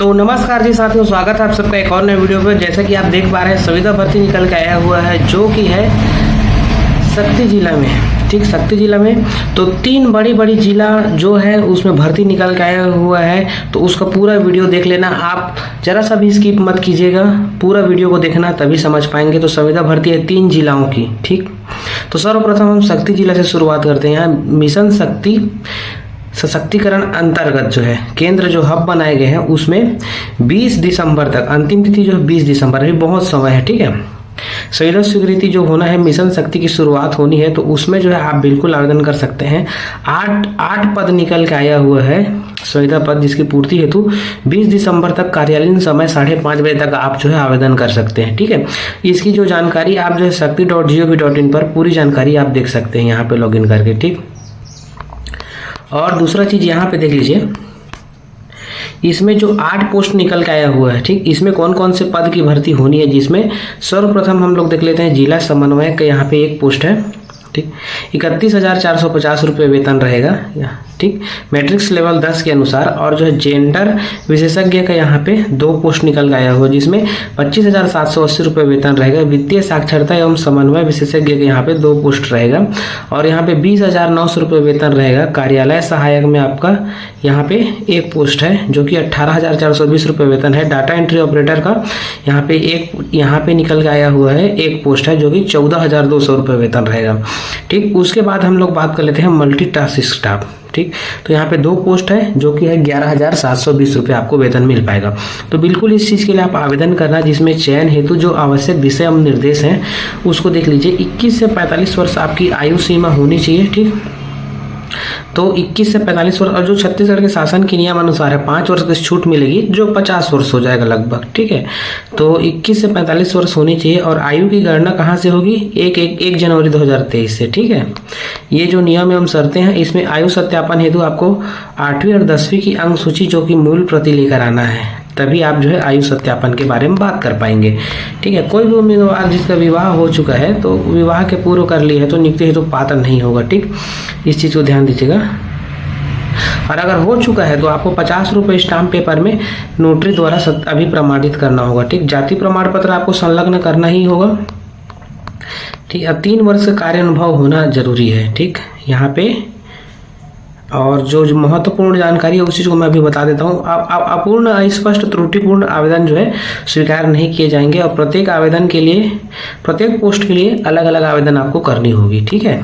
तो नमस्कार जी साथियों, स्वागत है आप सबका एक और नए वीडियो पर। जैसा कि आप देख पा रहे हैं, संविदा भर्ती निकल के आया हुआ है जो कि है शक्ति जिला में। ठीक, शक्ति जिला में तो 3 बड़ी जिला जो है उसमें भर्ती निकल के आया हुआ है। तो उसका पूरा वीडियो देख लेना, आप जरा सा भी स्किप मत कीजिएगा, पूरा वीडियो को देखना तभी समझ पाएंगे। तो संविदा भर्ती है 3 जिलाओं की। ठीक, तो सर्वप्रथम हम शक्ति जिला से शुरुआत करते हैं। यहाँ मिशन शक्ति सशक्तिकरण अंतर्गत जो है केंद्र जो हब बनाए गए हैं उसमें 20 दिसंबर तक, अंतिम तिथि जो है 20 दिसंबर, अभी बहुत समय है। ठीक है, संविदा स्वीकृति जो होना है, मिशन शक्ति की शुरुआत होनी है, तो उसमें जो है आप बिल्कुल आवेदन कर सकते हैं। 8 पद निकल के आया हुआ है संविदा पद, जिसकी पूर्ति हेतु 20 दिसंबर तक कार्यालयीन समय 5:30 बजे तक आप जो है आवेदन कर सकते हैं। ठीक है, इसकी जो जानकारी आप जो है shakti.gov.in पर पूरी जानकारी आप देख सकते हैं यहाँ पे लॉगिन करके। ठीक, और दूसरा चीज यहाँ पे देख लीजिए, इसमें जो 8 पोस्ट निकल के आया हुआ है। ठीक, इसमें कौन कौन से पद की भर्ती होनी है, जिसमें सर्वप्रथम हम लोग देख लेते हैं जिला समन्वयक का यहाँ पे 1 पोस्ट है। ठीक, 31,450 रुपये वेतन रहेगा। ठीक, मैट्रिक्स लेवल 10 के अनुसार। और जो है जेंडर विशेषज्ञ का यहाँ पे 2 पोस्ट निकल के आया हुआ, जिसमें 25,780 रुपये वेतन रहेगा। वित्तीय साक्षरता एवं समन्वय विशेषज्ञ के यहाँ पे 2 पोस्ट रहेगा। और यहाँ पे 20,900 रुपये वेतन रहेगा। कार्यालय सहायक में आपका यहाँ पे 1 पोस्ट है जो कि 18,420 रुपये वेतन है। डाटा एंट्री ऑपरेटर का यहाँ पे निकल के आया हुआ है 1 पोस्ट है जो कि 14,200 रुपये वेतन रहेगा। ठीक, उसके बाद हम लोग बात कर लेते हैं मल्टीटास्क स्टाफ। ठीक, तो यहाँ पे 2 पोस्ट है जो कि है 11,720 रुपये आपको वेतन मिल पाएगा। तो बिल्कुल इस चीज़ के लिए आप आवेदन करना, जिसमें चयन हेतु जो आवश्यक विषय एवं निर्देश हैं उसको देख लीजिए। 21 से 45 वर्ष आपकी आयु सीमा होनी चाहिए। ठीक, तो 21 से 45 वर्ष, और जो छत्तीसगढ़ के शासन के नियम अनुसार है 5 वर्ष की छूट मिलेगी, जो 50 वर्ष हो जाएगा लगभग। ठीक है, तो 21 से 45 वर्ष होनी चाहिए। और आयु की गणना कहाँ से होगी? 1 जनवरी 2023 से। ठीक है, ये जो नियम एवं शर्तें हैं, इसमें आयु सत्यापन हेतु आपको 8वीं और 10वीं की अंक सूची जो कि मूल प्रति लेकर आना है, तभी आप जो है आयु सत्यापन के बारे में बात कर पाएंगे। ठीक है, कोई भी उम्मीदवार जिसका विवाह हो चुका है तो विवाह के पूर्व कर लिए है तो नियुक्ति हेतु पात्र नहीं होगा। ठीक, इस चीज़ को ध्यान दीजिएगा। और अगर हो चुका है तो आपको 50 रुपये स्टाम्प पेपर में नोटरी द्वारा अभी प्रमाणित करना होगा। ठीक, जाति प्रमाण पत्र आपको संलग्न करना ही होगा। ठीक, अब 3 वर्ष का कार्य अनुभव होना जरूरी है। ठीक, यहाँ पे और जो महत्वपूर्ण जानकारी है उस चीज़ को मैं अभी बता देता हूँ। अपूर्ण, अस्पष्ट, त्रुटिपूर्ण आवेदन जो है स्वीकार नहीं किए जाएंगे। और प्रत्येक आवेदन के लिए, प्रत्येक पोस्ट के लिए अलग अलग आवेदन आपको करनी होगी। ठीक है,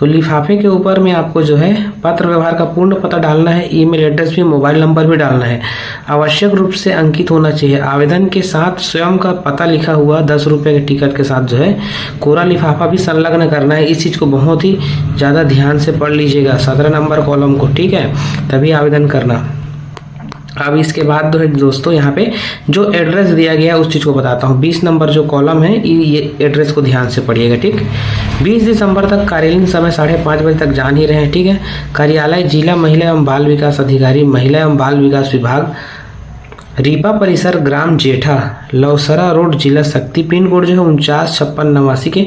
तो लिफाफे के ऊपर में आपको जो है पत्र व्यवहार का पूर्ण पता डालना है, ईमेल एड्रेस भी, मोबाइल नंबर भी डालना है। आवश्यक रूप से अंकित होना चाहिए। आवेदन के साथ स्वयं का पता लिखा हुआ 10 रुपये के टिकट के साथ जो है कोरा लिफाफा भी संलग्न करना है। इस चीज़ को बहुत ही ज़्यादा ध्यान से पढ़ लीजिएगा, 17 नंबर कॉलम को। ठीक है, तभी आवेदन करना। अब इसके बाद जो है दोस्तों, यहाँ पे जो एड्रेस दिया गया है उस चीज़ को बताता हूँ। 20 नंबर जो कॉलम है, ये एड्रेस को ध्यान से पढ़िएगा। ठीक, 20 दिसंबर तक कार्यालयीन समय 5:30 बजे तक जान ही रहे हैं। ठीक है, कार्यालय जिला महिला एवं बाल विकास अधिकारी, महिला एवं बाल विकास विभाग, रीपा परिसर, ग्राम जेठा, लौसरा रोड, जिला शक्ति। पिन कोड जो है 495689 के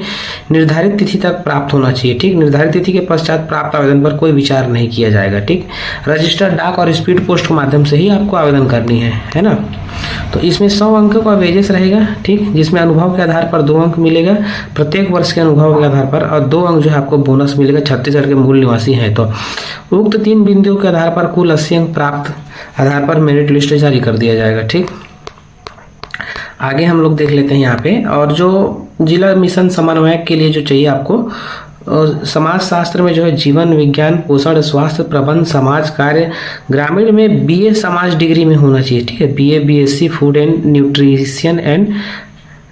निर्धारित तिथि तक प्राप्त होना चाहिए। ठीक, निर्धारित तिथि के पश्चात प्राप्त आवेदन पर कोई विचार नहीं किया जाएगा। ठीक, रजिस्टर्ड डाक और स्पीड पोस्ट के माध्यम से ही आपको आवेदन करनी है ना। तो इसमें 100 अंकों का वेजेस रहेगा। ठीक, जिसमें अनुभव के आधार पर 2 अंक मिलेगा प्रत्येक वर्ष के अनुभव के आधार पर, और 2 अंक जो है आपको बोनस मिलेगा छत्तीसगढ़ के मूल निवासी हैं तो। उक्त 3 बिंदुओं के आधार पर कुल 80 अंक प्राप्त आधार पर मेरिट लिस्ट जारी कर दिया जाएगा। ठीक, आगे हम लोग देख लेते हैं यहाँ पे। और जो जिला मिशन समन्वयक के लिए जो चाहिए आपको, और समाज शास्त्र में जो है जीवन विज्ञान, पोषण, स्वास्थ्य प्रबंध, समाज कार्य, ग्रामीण में BA समाज डिग्री में होना चाहिए। ठीक है, BA BSc food and nutrition and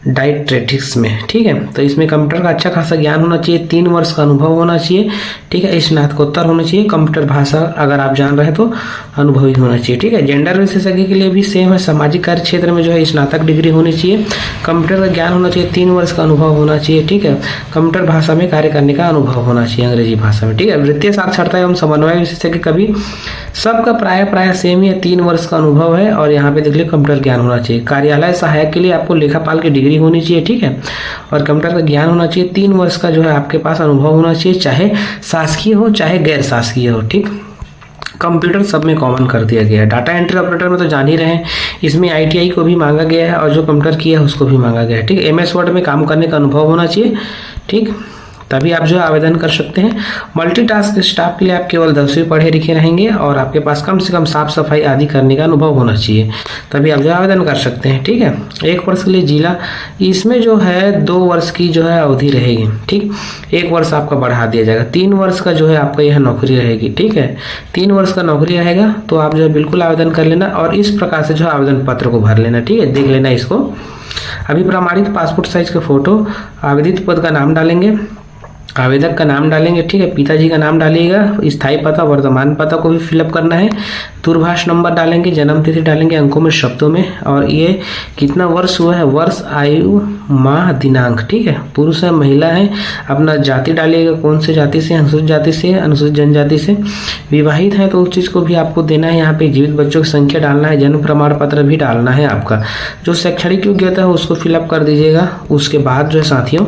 dietetics में। ठीक है, तो इसमें कंप्यूटर का अच्छा खासा ज्ञान होना चाहिए, 3 वर्ष का अनुभव होना चाहिए। ठीक है, स्नातकोत्तर होना चाहिए। कंप्यूटर भाषा अगर आप जान रहे हैं तो अनुभवी होना चाहिए। ठीक है, जेंडर विशेषज्ञ के लिए भी सेम है। सामाजिक कार्य क्षेत्र में जो है स्नातक डिग्री होनी चाहिए। कंप्यूटर का ज्ञान होना चाहिए, 3 वर्ष का अनुभव होना चाहिए। ठीक है, कंप्यूटर भाषा में कार्य करने का अनुभव होना चाहिए, अंग्रेजी भाषा में। ठीक है, वित्तीय साक्षरता एवं समन्वय विशेषज्ञ का भी सबका प्राय सेम ही है, 3 वर्ष का अनुभव है। और यहाँ पे देख लीजिए कंप्यूटर ज्ञान होना चाहिए। कार्यालय सहायक के लिए आपको लेखापाल की डिग्री होनी चाहिए। ठीक है, और कंप्यूटर का ज्ञान होना चाहिए। 3 वर्ष का जो है आपके पास अनुभव होना चाहिए, चाहे शासकीय हो चाहे गैर शासकीय हो। ठीक, कंप्यूटर सब में कॉमन कर दिया गया है। डाटा एंट्री ऑपरेटर में तो जान ही रहे हैं, इसमें ITI को भी मांगा गया है और जो कंप्यूटर किया है उसको भी मांगा गया है। ठीक, MS वर्ड में काम करने का अनुभव होना चाहिए। ठीक, तभी आप जो है आवेदन कर सकते हैं। मल्टीटास्क स्टाफ के लिए आप केवल 10वीं पढ़े लिखे रहेंगे और आपके पास कम से कम साफ सफाई आदि करने का अनुभव होना चाहिए, तभी आप जो आवेदन कर सकते हैं। ठीक है, 1 वर्ष के लिए जिला, इसमें जो है 2 वर्ष की जो है अवधि रहेगी। ठीक, 1 वर्ष आपका बढ़ा दिया जाएगा, 3 वर्ष का जो है आपका यह नौकरी रहेगी। ठीक है, 3 वर्ष का नौकरी रहेगा, तो आप जो है बिल्कुल आवेदन कर लेना और इस प्रकार से जो आवेदन पत्र को भर लेना। ठीक है, देख लेना इसको। अभी प्रमाणित पासपोर्ट साइज का फोटो, आवेदित पद का नाम डालेंगे, आवेदक का नाम डालेंगे। ठीक है, पिताजी का नाम डालिएगा, स्थायी पता वर्तमान पता को भी फिलअप करना है, दूरभाष नंबर डालेंगे, जन्म तिथि डालेंगे अंकों में शब्दों में, और ये कितना वर्ष हुआ है, वर्ष, आयु, माह, दिनांक। ठीक है, पुरुष है महिला है, अपना जाति डालिएगा, कौन से जाति से, अनुसूचित जाति से, अनुसूचित जनजाति से, विवाहित है तो उस चीज़ को भी आपको देना है। यहाँ पे जीवित बच्चों की संख्या डालना है, जन्म प्रमाण पत्र भी डालना है आपका, जो शैक्षणिक योग्यता है उसको फिलअप कर दीजिएगा। उसके बाद जो है साथियों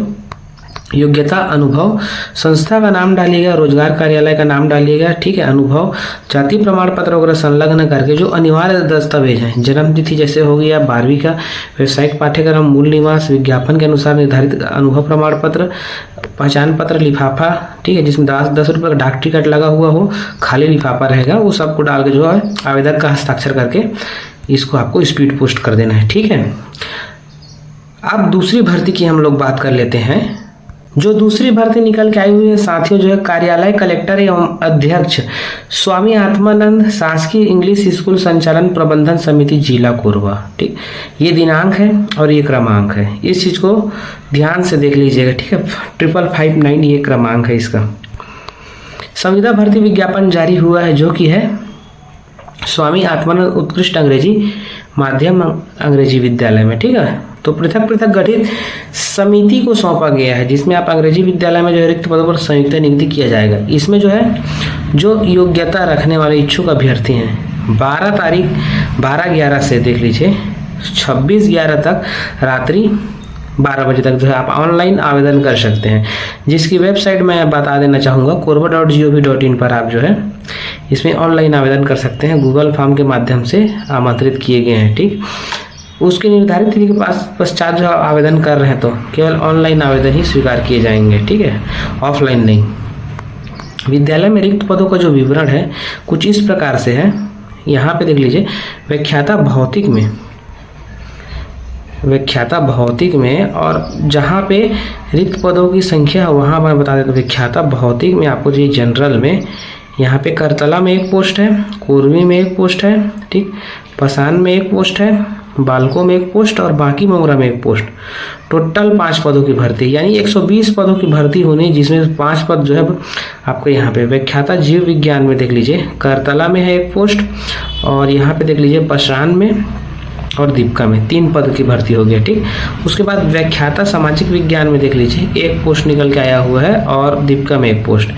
योग्यता, अनुभव, संस्था का नाम डालिएगा, रोजगार कार्यालय का नाम डालिएगा। ठीक है, अनुभव, जाति प्रमाण पत्र वगैरह संलग्न करके जो अनिवार्य दस्तावेज हैं, जन्म तिथि जैसे हो गया, 12वीं का, व्यावसायिक पाठ्यक्रम, मूल निवास, विज्ञापन के अनुसार निर्धारित अनुभव प्रमाण पत्र, पहचान पत्र, लिफाफा। ठीक है, जिसमें 10 रुपये का डाक टिकट लगा हुआ हो, खाली लिफाफा रहेगा, वो सबको डाल के जो है आवेदक का हस्ताक्षर करके इसको आपको स्पीड पोस्ट कर देना है। ठीक है, अब दूसरी भर्ती की हम लोग बात कर लेते हैं। जो दूसरी भर्ती निकल के आई हुई है साथियों, जो है कार्यालय कलेक्टर एवं अध्यक्ष स्वामी आत्मानंद शासकीय इंग्लिश स्कूल संचालन प्रबंधन समिति जिला कोरबा। ठीक, ये दिनांक है और ये क्रमांक है, इस चीज को ध्यान से देख लीजिएगा। ठीक है, 5559 ये क्रमांक है इसका। संविदा भर्ती विज्ञापन जारी हुआ है, जो कि है स्वामी आत्मानंद उत्कृष्ट अंग्रेजी माध्यम अंग्रेजी विद्यालय में। ठीक है, तो पृथक पृथक गठित समिति को सौंपा गया है, जिसमें आप अंग्रेजी विद्यालय में जो है रिक्त पदों पर संयुक्त नियुक्ति किया जाएगा। इसमें जो है जो योग्यता रखने वाले इच्छुक अभ्यर्थी हैं 12/11 से देख लीजिए 26/11 तक रात्रि 12 बजे तक जो है आप ऑनलाइन आवेदन कर सकते हैं, जिसकी वेबसाइट मैं बता देना चाहूँगा korba.gov.in पर आप जो है इसमें ऑनलाइन आवेदन कर सकते हैं। गूगल फॉर्म के माध्यम से आमंत्रित किए गए हैं। ठीक, उसके निर्धारित तिथि के पश्चात जो आवेदन कर रहे हैं तो केवल ऑनलाइन आवेदन ही स्वीकार किए जाएंगे। ठीक है, ऑफलाइन नहीं। विद्यालय में रिक्त पदों का जो विवरण है कुछ इस प्रकार से है, यहाँ पे देख लीजिए। व्याख्याता भौतिक में और जहाँ पे रिक्त पदों की संख्या वहाँ मैं बता देता हूँ। व्याख्याता भौतिक में आपको जो जनरल में यहाँ पे करतला में 1 पोस्ट है, कुर्मी में 1 पोस्ट है, ठीक, पसान में 1 पोस्ट है, बालको में 1 पोस्ट और बाकी मोगरा में 1 पोस्ट। टोटल 5 पदों की भर्ती, यानी 120 पदों की भर्ती होनी, जिसमें 5 पद जो है आपको यहाँ पे व्याख्याता जीव विज्ञान में देख लीजिए करतला में है 1 पोस्ट और यहाँ पे देख लीजिए पसान में और दीपका में 3 पद की भर्ती हो गई। ठीक, उसके बाद व्याख्याता सामाजिक विज्ञान में देख लीजिए 1 पोस्ट निकल के आया हुआ है और दीपका में 1 पोस्ट,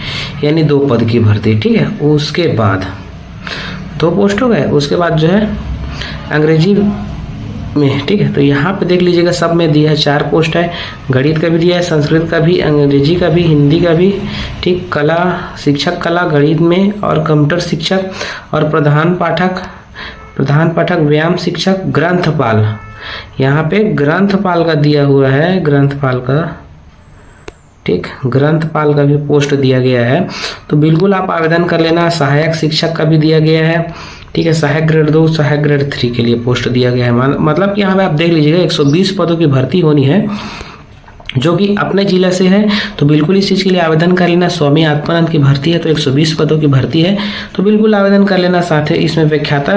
यानी 2 पद की भर्ती। ठीक है, उसके बाद 2 पोस्ट हो गए। उसके बाद जो है अंग्रेजी में, ठीक है, तो यहाँ पे देख लीजिएगा सब में दिया है 4 पोस्ट है। गणित का भी दिया है, संस्कृत का भी, अंग्रेजी का भी, हिंदी का भी। ठीक, कला शिक्षक कला गणित में और कंप्यूटर शिक्षक और प्रधान पाठक व्यायाम शिक्षक ग्रंथपाल, यहाँ पे ग्रंथपाल का दिया हुआ है, ग्रंथपाल का। ठीक, ग्रंथपाल का भी पोस्ट दिया गया है, तो बिल्कुल आप आवेदन कर लेना। सहायक शिक्षक का भी दिया गया है। ठीक है, सहायक ग्रेड 2 सहायक ग्रेड 3 के लिए पोस्ट दिया गया है। मतलब कि यहाँ पे आप देख लीजिएगा 120 पदों की भर्ती होनी है, जो कि अपने जिला से है, तो बिल्कुल इस चीज़ के लिए आवेदन कर लेना। स्वामी आत्मानंद की भर्ती है तो 120 पदों की भर्ती है, तो बिल्कुल आवेदन कर लेना। साथ ही इसमें व्याख्याता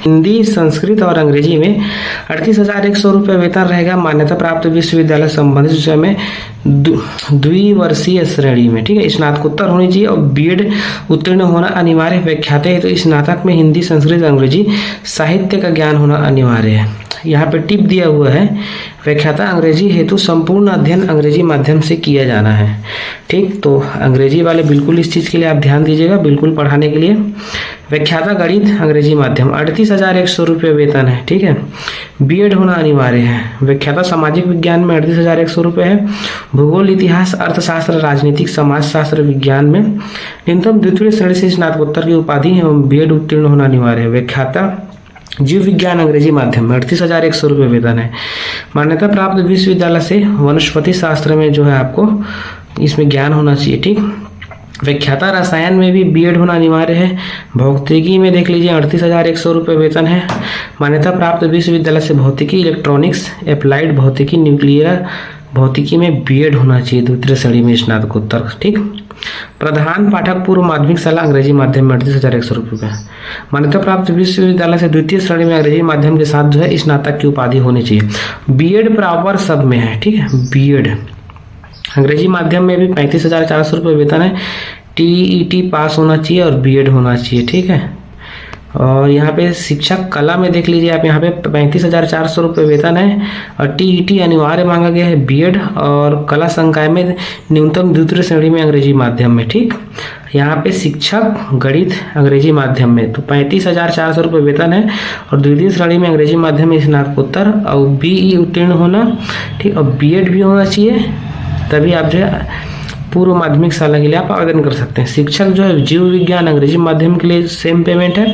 हिंदी संस्कृत और अंग्रेजी में 38,100 रुपये वेतन रहेगा। मान्यता प्राप्त विश्वविद्यालय संबंधित विषय में द्विवर्षीय श्रेणी में। ठीक है, स्नातकोत्तर होनी चाहिए और बीएड उत्तीर्ण होना अनिवार्य। व्याख्याता है तो स्नातक में हिंदी संस्कृत अंग्रेजी साहित्य का ज्ञान होना अनिवार्य है। यहाँ पे टिप दिया हुआ है, व्याख्याता अंग्रेजी हेतु संपूर्ण अध्ययन अंग्रेजी माध्यम से किया जाना है। ठीक, तो अंग्रेजी वाले बिल्कुल इस चीज़ के लिए आप ध्यान दीजिएगा, बिल्कुल पढ़ाने के लिए। व्याख्याता गणित अंग्रेजी माध्यम 38,100 रुपये वेतन है। ठीक है, बीएड होना अनिवार्य है। व्याख्याता सामाजिक विज्ञान में 38,100 रुपये है। भूगोल, इतिहास, अर्थशास्त्र, राजनीतिक, समाजशास्त्र, विज्ञान में न्यूनतम द्वितीय श्रेणी से स्नातकोत्तर की उपाधि एवं बीएड उत्तीर्ण होना अनिवार्य है। व्याख्याता जीव विज्ञान अंग्रेजी माध्यम में 38,100 रुपये वेतन है। मान्यता प्राप्त विश्वविद्यालय से वनस्पति शास्त्र में जो है आपको इसमें ज्ञान होना चाहिए। ठीक, व्याख्याता रसायन में भी बीएड होना अनिवार्य है। भौतिकी में देख लीजिए 38,100 रुपये वेतन है। मान्यता प्राप्त विश्वविद्यालय से भौतिकी, इलेक्ट्रॉनिक्स, अप्लाइड भौतिकी, न्यूक्लियर भौतिकी में बीएड होना चाहिए द्वितीय श्रेणी में स्नातकोत्तर। ठीक, प्रधान पाठक पूर्व माध्यमिक शाला अंग्रेजी माध्यम में 38,100 रुपये। मान्यता प्राप्त विश्वविद्यालय से द्वितीय श्रेणी में अंग्रेजी माध्यम के साथ जो है स्नातक की उपाधि होनी चाहिए। बीएड प्रॉपर सब में है। ठीक है, बीएड अंग्रेजी माध्यम में भी 35,400 रुपये वेतन है। टीईटी पास होना चाहिए और बीएड होना चाहिए। ठीक है, और यहाँ पे शिक्षक कला में देख लीजिए आप, यहाँ पे 35,400 रुपये वेतन है और टीईटी अनिवार्य मांगा गया है। बीएड और कला संकाय में न्यूनतम द्वितीय श्रेणी में अंग्रेजी माध्यम में। ठीक, यहाँ पे शिक्षक गणित अंग्रेजी माध्यम में तो 35,400 रुपये वेतन है और द्वितीय श्रेणी में अंग्रेजी माध्यम में स्नातकोत्तर और बीई उत्तीर्ण होना। ठीक, और बीएड भी होना चाहिए, तभी आप जो है पूर्व माध्यमिक शाला के लिए आप आवेदन कर सकते हैं। शिक्षक जो है जीव विज्ञान अंग्रेजी माध्यम के लिए सेम पेमेंट है।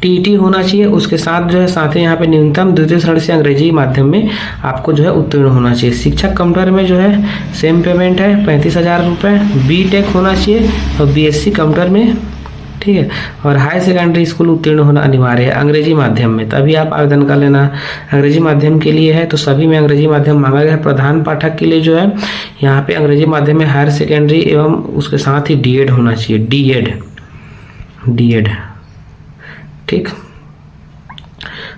टीईटी होना चाहिए, उसके साथ जो है साथ ही यहाँ पे न्यूनतम द्वितीय श्रेणी से अंग्रेजी माध्यम में आपको जो है उत्तीर्ण होना चाहिए। शिक्षक कंप्यूटर में जो है सेम पेमेंट है 35,000 रुपये। बीटेक होना चाहिए और बीएससी कंप्यूटर में। ठीक है, और हाई सेकेंडरी स्कूल उत्तीर्ण होना अनिवार्य है अंग्रेजी माध्यम में, तभी आप आवेदन कर लेना। अंग्रेजी माध्यम के लिए है तो सभी में अंग्रेजी माध्यम मांगा गया है। प्रधान पाठक के लिए जो है यहाँ पे अंग्रेजी माध्यम में हायर सेकेंडरी एवं उसके साथ ही डीएड होना चाहिए। डीएड। ठीक,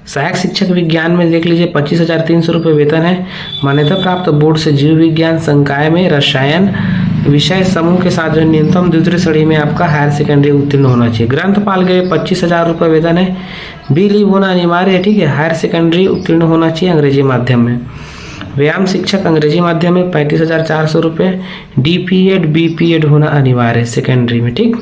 सहायक शिक्षक विज्ञान में देख लीजिए 25,300 रुपये वेतन है। मान्यता प्राप्त बोर्ड से जीव विज्ञान संकाय में रसायन विषय समूह के साथ जो न्यूनतम द्वितीय श्रेणी में आपका हायर सेकेंडरी उत्तीर्ण होना चाहिए। ग्रंथपाल के 25,000 रुपये वेतन है। बी लीव होना अनिवार्य है। ठीक है, हायर सेकेंडरी उत्तीर्ण होना चाहिए अंग्रेजी माध्यम में। व्यायाम शिक्षक अंग्रेजी माध्यम में 35,400 रुपये। डीपीएड बीपीएड होना अनिवार्य है सेकेंडरी में। ठीक,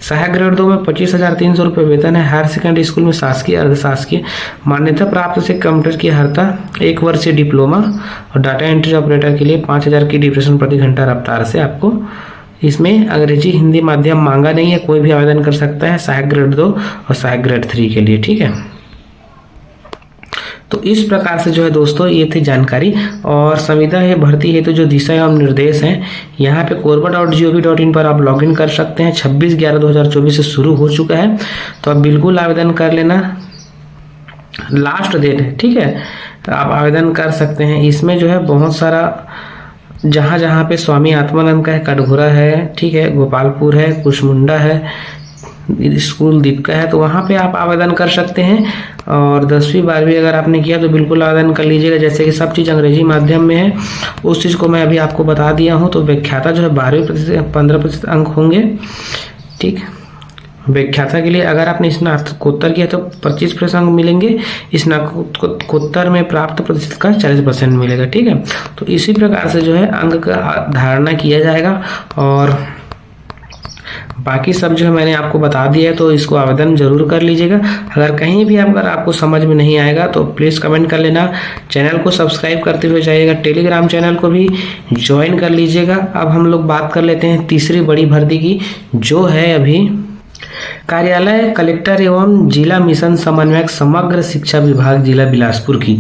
सहायक ग्रेड 2 में 25,300 रुपये वेतन है। हायर सेकेंडरी स्कूल में शासकीय अर्धशासकीय। मान्यता प्राप्त से कंप्यूटर की अर्हता 1 वर्षीय डिप्लोमा और डाटा एंट्री ऑपरेटर के लिए 5,000 की डिप्रेशन प्रति घंटा रफ्तार से आपको इसमें अंग्रेजी हिंदी माध्यम मांगा नहीं है, कोई भी आवेदन कर सकता है सहायक ग्रेड 2 और सहायक ग्रेड 3 के लिए। ठीक है, तो इस प्रकार से जो है दोस्तों ये थी जानकारी। और संविदा है भर्ती है तो जो दिशा एवं निर्देश हैं यहाँ पे korba.gov.in पर आप लॉगिन कर सकते हैं। 26/11/2024 से शुरू हो चुका है, तो आप बिल्कुल आवेदन कर लेना। लास्ट डेट है। ठीक है, तो आप आवेदन कर सकते हैं। इसमें जो है बहुत सारा जहाँ जहाँ पे स्वामी आत्मानंद का है, कटघोरा है, ठीक है, गोपालपुर है, कुशमुंडा है, स्कूल दीपका है, तो वहाँ पे आप आवेदन कर सकते हैं। और 10वीं 12वीं अगर आपने किया तो बिल्कुल आवेदन कर लीजिएगा। जैसे कि सब चीज़ अंग्रेजी माध्यम में है, उस चीज़ को मैं अभी आपको बता दिया हूँ। तो व्याख्याता जो है 12% 15% अंक होंगे। ठीक, व्याख्याता के लिए अगर आपने स्नातकोत्तर किया तो 25% अंक मिलेंगे। स्नातकोत्तर में प्राप्त प्रतिशत का 40% मिलेगा। ठीक है, तो इसी प्रकार से जो है अंक का धारणा किया जाएगा। और बाकी सब जो है मैंने आपको बता दिया है, तो इसको आवेदन जरूर कर लीजिएगा। अगर कहीं भी अगर आपको समझ में नहीं आएगा तो प्लीज़ कमेंट कर लेना। चैनल को सब्सक्राइब करते हुए जाइएगा। टेलीग्राम चैनल को भी ज्वाइन कर लीजिएगा। अब हम लोग बात कर लेते हैं तीसरी बड़ी भर्ती की, जो है अभी कार्यालय कलेक्टर एवं जिला मिशन समन्वयक समग्र शिक्षा विभाग जिला बिलासपुर की।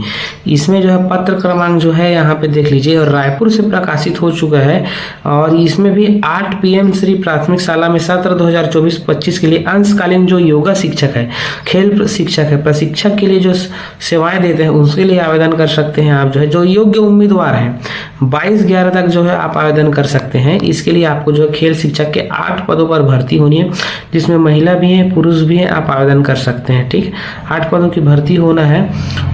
इसमें जो है पत्र क्रमांक जो है यहाँ पे देख लीजिए, और रायपुर से प्रकाशित हो चुका है। और इसमें भी 8 PM श्री प्राथमिक शाला में सत्र 2024-25 के लिए अंशकालीन जो योगा शिक्षक है, खेल शिक्षक है, प्रशिक्षक के लिए जो सेवाएं देते हैं उसके लिए आवेदन कर सकते हैं। आप जो है जो योग्य उम्मीदवार हैं 22/11 तक जो है आप आवेदन कर सकते हैं। इसके लिए आपको जो है खेल शिक्षक के 8 पदों पर भर्ती होनी है, जिसमें महिला भी है पुरुष भी है, आप आवेदन कर सकते हैं। ठीक, 8 पदों की भर्ती होना है।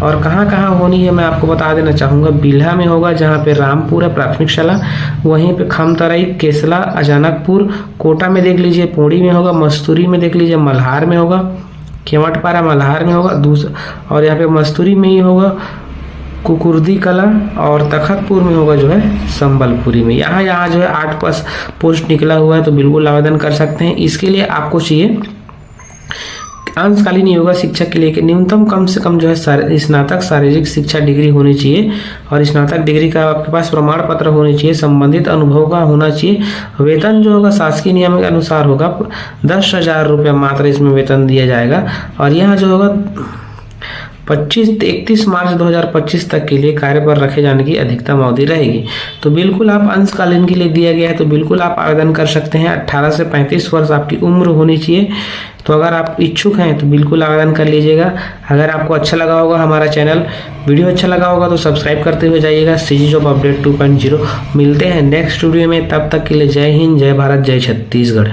और कहाँ कहाँ होनी है मैं आपको बता देना चाहूँगा। बिल्हा में होगा जहाँ पे रामपुर है प्राथमिक शाला, वहीं पे खमतराई, केसला, अचानकपुर, कोटा में देख लीजिए, पौड़ी में होगा, मस्तूरी में देख लीजिए, मल्हार में होगा, केवटपारा मल्हार में होगा, दूसरा और यहाँ पे मस्तूरी में ही होगा कुकुर्दी कला, और तखतपुर में होगा जो है संबलपुरी में। यहाँ जो है 8 पोस्ट निकला हुआ है, तो बिल्कुल आवेदन कर सकते हैं। इसके लिए आपको चाहिए अंशकालीन योगा शिक्षक के लिए न्यूनतम कम से कम जो है स्नातक शारीरिक शिक्षा डिग्री होनी चाहिए, और स्नातक डिग्री का आपके पास प्रमाण पत्र होने चाहिए, संबंधित अनुभव का होना चाहिए। वेतन जो होगा शासकीय नियम के अनुसार होगा, 10,000 रुपये मात्र इसमें वेतन दिया जाएगा। और यहाँ जो होगा 31 मार्च 2025 तक के लिए कार्य पर रखे जाने की अधिकतम अवधि रहेगी। तो बिल्कुल आप अंशकालीन के लिए दिया गया है, तो बिल्कुल आप आवेदन कर सकते हैं। 18 से 35 वर्ष आपकी उम्र होनी चाहिए। तो अगर आप इच्छुक हैं तो बिल्कुल आवेदन कर लीजिएगा। अगर आपको अच्छा लगा होगा हमारा चैनल, वीडियो अच्छा लगा होगा तो सब्सक्राइब करते हुए जाइएगा। सीजी जॉब अपडेट 2.0 मिलते हैं नेक्स्ट वीडियो में। तब तक के लिए जय हिंद, जय भारत, जय छत्तीसगढ़।